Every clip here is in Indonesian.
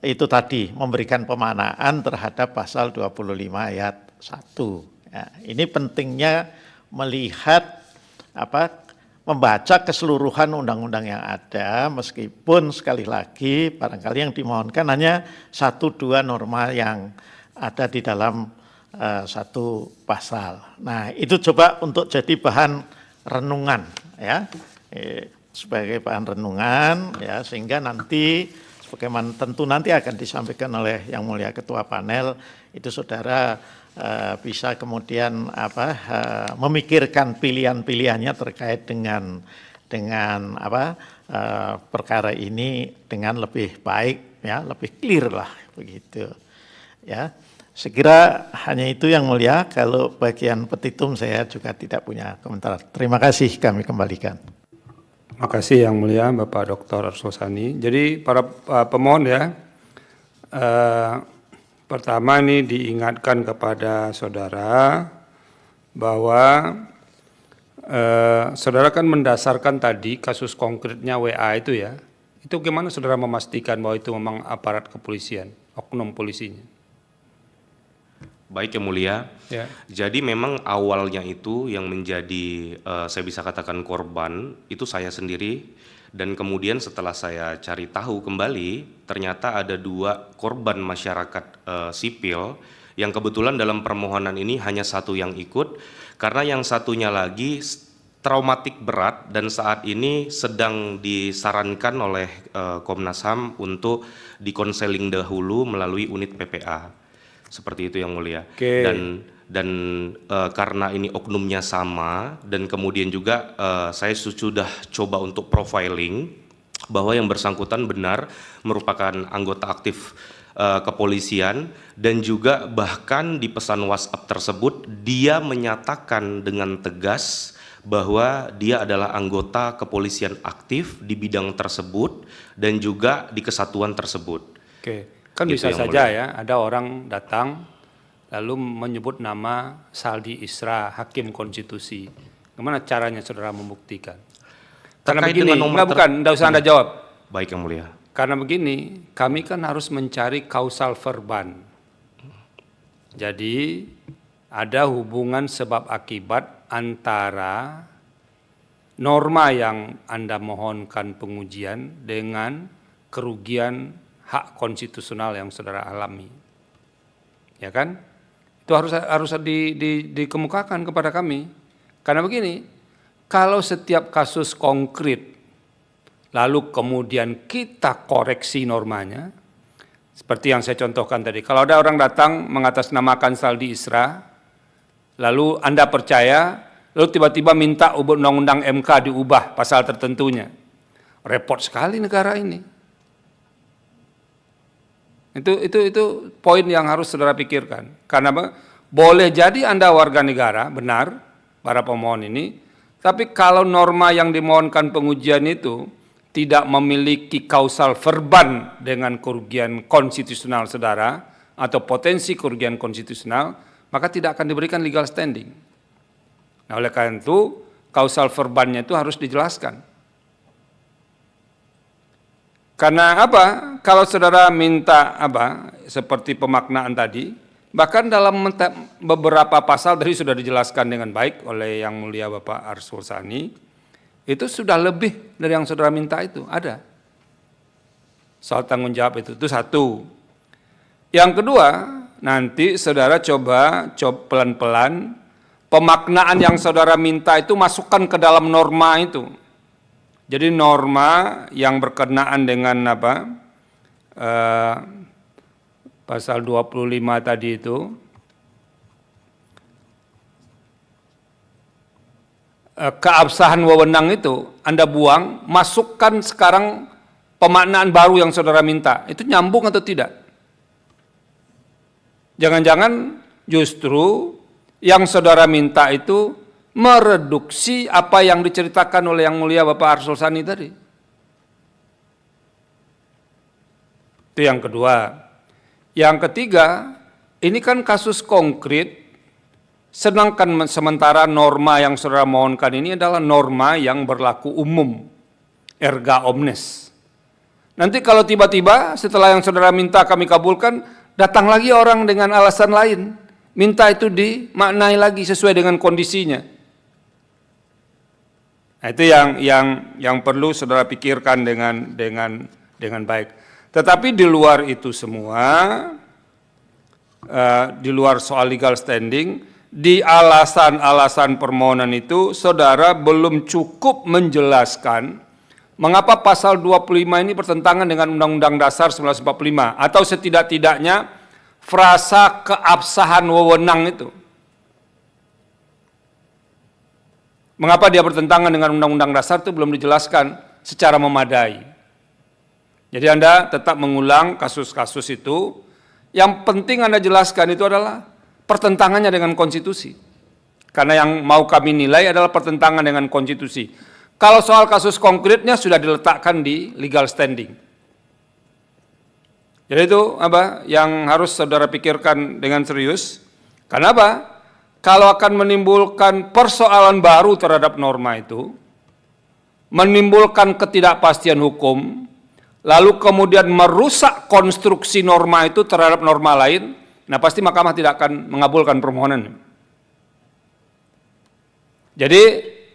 Itu tadi memberikan pemaknaan terhadap pasal 25 ayat 1. Ya, ini pentingnya melihat membaca keseluruhan undang-undang yang ada, meskipun sekali lagi barangkali yang dimohonkan hanya 1-2 norma yang ada di dalam satu pasal. Nah, itu coba untuk jadi bahan renungan ya. Sebagai bahan renungan ya, sehingga nanti sebagaimana tentu nanti akan disampaikan oleh Yang Mulia Ketua Panel, itu saudara bisa kemudian memikirkan pilihan-pilihannya terkait dengan perkara ini dengan lebih baik ya, lebih clear lah begitu ya. Saya kira hanya itu Yang Mulia. Kalau bagian petitum saya juga tidak punya komentar. Terima kasih, kami kembalikan. Terima kasih Yang Mulia Bapak Dr. Arsul Sani. Jadi para pemohon ya, pertama ini diingatkan kepada saudara bahwa saudara kan mendasarkan tadi kasus konkretnya WA itu ya. Itu gimana saudara memastikan bahwa itu memang aparat kepolisian, oknum polisinya? Baik Yang Mulia, ya. Jadi memang awalnya itu yang menjadi saya bisa katakan korban itu saya sendiri, dan kemudian setelah saya cari tahu kembali ternyata ada 2 korban masyarakat sipil yang kebetulan dalam permohonan ini hanya 1 yang ikut, karena yang satunya lagi traumatik berat dan saat ini sedang disarankan oleh Komnas HAM untuk dikonseling dahulu melalui unit PPA. Seperti itu Yang Mulia. Okay. Dan karena ini oknumnya sama dan kemudian juga saya sudah coba untuk profiling bahwa yang bersangkutan benar merupakan anggota aktif kepolisian, dan juga bahkan di pesan WhatsApp tersebut dia menyatakan dengan tegas bahwa dia adalah anggota kepolisian aktif di bidang tersebut dan juga di kesatuan tersebut. Oke. Kan bisa saja ya, ada orang datang lalu menyebut nama Saldi Isra, Hakim Konstitusi. Gimana caranya saudara membuktikan? Karena begini, enggak usah Anda jawab. Baik Yang Mulia. Karena begini, kami kan harus mencari kausal verban. Jadi ada hubungan sebab akibat antara norma yang Anda mohonkan pengujian dengan kerugian hak konstitusional yang saudara alami, ya kan? Itu harus dikemukakan kepada kami. Karena begini, kalau setiap kasus konkret, lalu kemudian kita koreksi normanya, seperti yang saya contohkan tadi. Kalau ada orang datang mengatasnamakan Saldi Isra, lalu Anda percaya, lalu tiba-tiba minta undang-undang MK diubah pasal tertentunya, repot sekali negara ini. Itu poin yang harus saudara pikirkan. Karena boleh jadi Anda warga negara, benar, para pemohon ini, tapi kalau norma yang dimohonkan pengujian itu tidak memiliki kausal verban dengan kerugian konstitusional saudara, atau potensi kerugian konstitusional, maka tidak akan diberikan legal standing. Nah, oleh karena itu, kausal verbannya itu harus dijelaskan. Karena apa? Kalau saudara minta seperti pemaknaan tadi, bahkan dalam beberapa pasal tadi sudah dijelaskan dengan baik oleh Yang Mulia Bapak Arsul Sani, itu sudah lebih dari yang saudara minta itu, ada. Soal tanggung jawab itu satu. Yang kedua, nanti saudara coba pelan-pelan, pemaknaan yang saudara minta itu masukkan ke dalam norma itu. Jadi norma yang berkenaan dengan pasal 25 tadi itu, keabsahan wewenang itu Anda buang, masukkan sekarang pemaknaan baru yang saudara minta. Itu nyambung atau tidak? Jangan-jangan justru yang saudara minta itu mereduksi apa yang diceritakan oleh Yang Mulia Bapak Arsul Sani tadi. Itu yang kedua. Yang ketiga, ini kan kasus konkret, sedangkan sementara norma yang saudara mohonkan ini adalah norma yang berlaku umum, erga omnes. Nanti kalau tiba-tiba setelah yang saudara minta kami kabulkan, datang lagi orang dengan alasan lain. Minta itu dimaknai lagi sesuai dengan kondisinya. Nah, itu yang perlu saudara pikirkan dengan baik. Tetapi di luar itu semua, di luar soal legal standing, di alasan-alasan permohonan itu saudara belum cukup menjelaskan mengapa pasal 25 ini bertentangan dengan Undang-Undang Dasar 1945 atau setidak-tidaknya frasa keabsahan wewenang itu. Mengapa dia bertentangan dengan Undang-Undang Dasar itu belum dijelaskan secara memadai. Jadi Anda tetap mengulang kasus-kasus itu. Yang penting Anda jelaskan itu adalah pertentangannya dengan konstitusi. Karena yang mau kami nilai adalah pertentangan dengan konstitusi. Kalau soal kasus konkretnya sudah diletakkan di legal standing. Jadi itu apa yang harus saudara pikirkan dengan serius. Karena apa? Kalau akan menimbulkan persoalan baru terhadap norma itu, menimbulkan ketidakpastian hukum, lalu kemudian merusak konstruksi norma itu terhadap norma lain, nah pasti mahkamah tidak akan mengabulkan permohonan. Jadi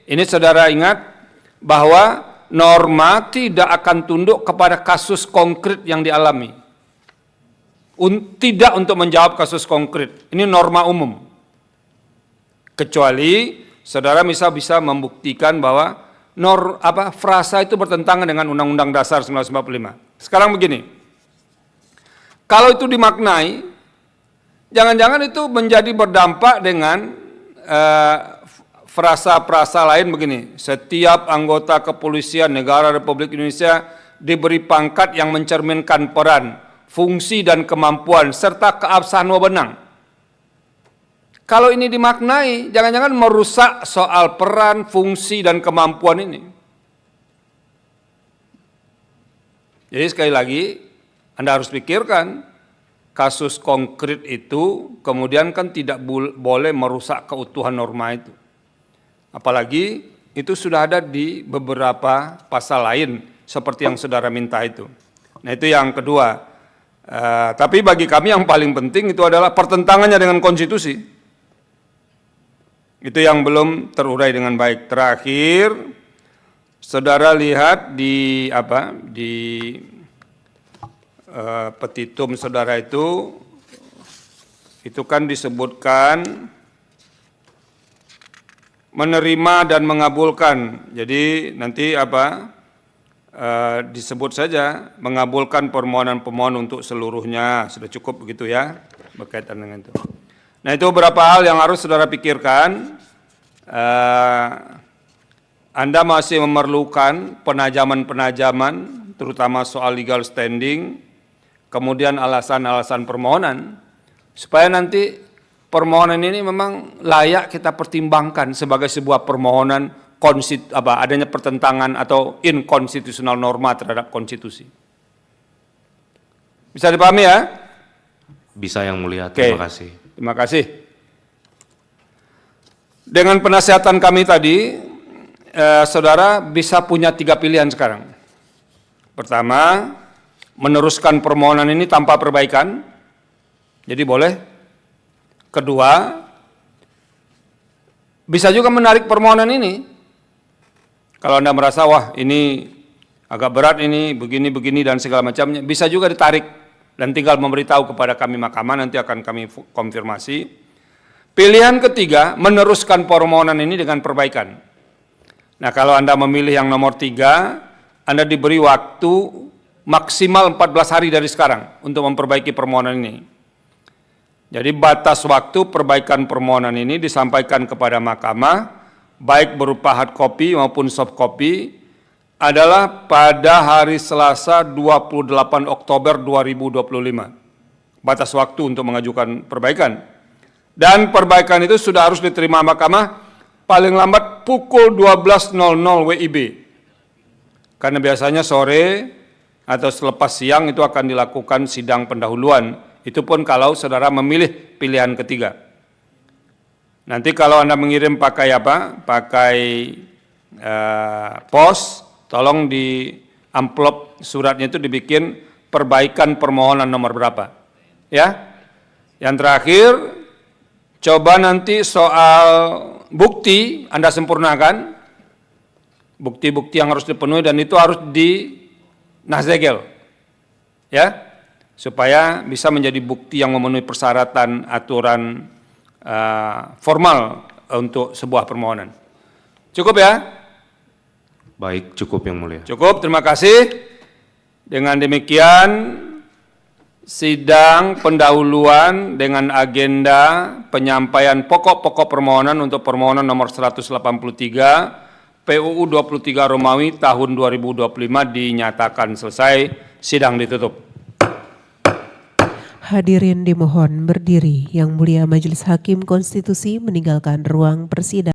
ini saudara ingat bahwa norma tidak akan tunduk kepada kasus konkret yang dialami. Tidak untuk menjawab kasus konkret. Ini norma umum. Kecuali saudara bisa membuktikan bahwa frasa itu bertentangan dengan Undang-Undang Dasar 1945. Sekarang begini, kalau itu dimaknai, jangan-jangan itu menjadi berdampak dengan frasa-frasa lain begini, setiap anggota kepolisian negara Republik Indonesia diberi pangkat yang mencerminkan peran, fungsi dan kemampuan, serta keabsahan wewenang. Kalau ini dimaknai, jangan-jangan merusak soal peran, fungsi, dan kemampuan ini. Jadi sekali lagi, Anda harus pikirkan, kasus konkret itu kemudian kan tidak boleh merusak keutuhan norma itu. Apalagi itu sudah ada di beberapa pasal lain, seperti yang saudara minta itu. Nah itu yang kedua. Tapi bagi kami yang paling penting itu adalah pertentangannya dengan konstitusi. Itu yang belum terurai dengan baik. Terakhir, saudara lihat di petitum saudara itu kan disebutkan menerima dan mengabulkan. Jadi nanti disebut saja mengabulkan permohonan pemohon untuk seluruhnya. Sudah cukup begitu ya berkaitan dengan itu. Nah itu beberapa hal yang harus saudara pikirkan. Anda masih memerlukan penajaman-penajaman, terutama soal legal standing, kemudian alasan-alasan permohonan, supaya nanti permohonan ini memang layak kita pertimbangkan sebagai sebuah permohonan adanya pertentangan atau inkonstitusional norma terhadap konstitusi. Bisa dipahami ya? Bisa yang mulia, terima kasih. Terima kasih. Dengan penasihatan kami tadi, saudara bisa punya 3 pilihan sekarang. Pertama, meneruskan permohonan ini tanpa perbaikan, jadi boleh. Kedua, bisa juga menarik permohonan ini. Kalau Anda merasa, wah ini agak berat ini, begini dan segala macamnya, bisa juga ditarik. Dan tinggal memberitahu kepada kami mahkamah, nanti akan kami konfirmasi. Pilihan ketiga, meneruskan permohonan ini dengan perbaikan. Nah kalau Anda memilih yang nomor 3, Anda diberi waktu maksimal 14 hari dari sekarang untuk memperbaiki permohonan ini. Jadi batas waktu perbaikan permohonan ini disampaikan kepada mahkamah, baik berupa hard copy maupun soft copy, adalah pada hari Selasa 28 Oktober 2025. Batas waktu untuk mengajukan perbaikan. Dan perbaikan itu sudah harus diterima mahkamah paling lambat pukul 12.00 WIB. Karena biasanya sore atau selepas siang itu akan dilakukan sidang pendahuluan. Itu pun kalau saudara memilih pilihan ketiga. Nanti kalau Anda mengirim pakai pos, tolong amplop suratnya itu dibikin perbaikan permohonan nomor berapa. Ya. Yang terakhir, coba nanti soal bukti Anda sempurnakan, bukti-bukti yang harus dipenuhi dan itu harus dinazegel, ya, supaya bisa menjadi bukti yang memenuhi persyaratan aturan formal untuk sebuah permohonan. Cukup ya? Baik, cukup Yang Mulia. Cukup, terima kasih. Dengan demikian, sidang pendahuluan dengan agenda penyampaian pokok-pokok permohonan untuk permohonan nomor 183 PUU 23 Romawi tahun 2025 dinyatakan selesai, sidang ditutup. Hadirin dimohon berdiri. Yang Mulia Majelis Hakim Konstitusi meninggalkan ruang persidangan.